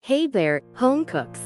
Hey there, home cooks.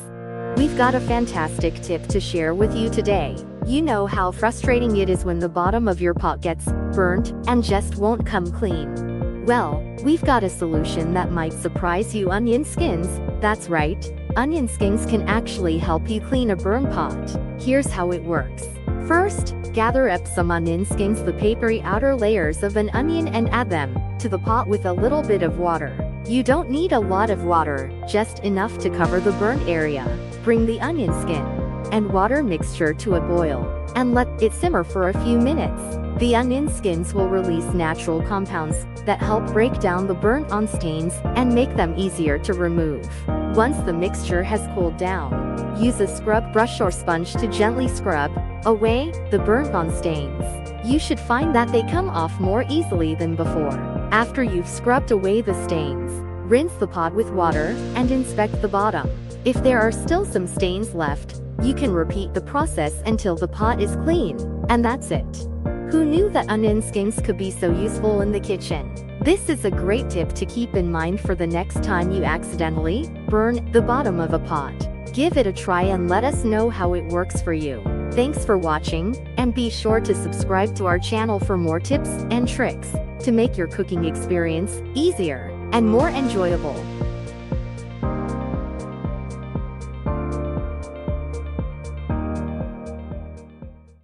We've got a fantastic tip to share with you today. You know how frustrating it is when the bottom of your pot gets burnt and just won't come clean. Well, we've got a solution that might surprise you. Onion skins. That's right, onion skins can actually help you clean a burn pot. Here's how it works. First, gather up some onion skins, the papery outer layers of an onion, and add them to the pot with a little bit of water. You don't need a lot of water, just enough to cover the burnt area. Bring the onion skin and water mixture to a boil, and let it simmer for a few minutes. The onion skins will release natural compounds that help break down the burnt-on stains and make them easier to remove. Once the mixture has cooled down, use a scrub brush or sponge to gently scrub away the burnt-on stains. You should find that they come off more easily than before. After you've scrubbed away the stains, rinse the pot with water and inspect the bottom. If there are still some stains left, you can repeat the process until the pot is clean. And that's it. Who knew that onion skins could be so useful in the kitchen? This is a great tip to keep in mind for the next time you accidentally burn the bottom of a pot. Give it a try and let us know how it works for you. Thanks for watching, and be sure to subscribe to our channel for more tips and tricks to make your cooking experience easier and more enjoyable.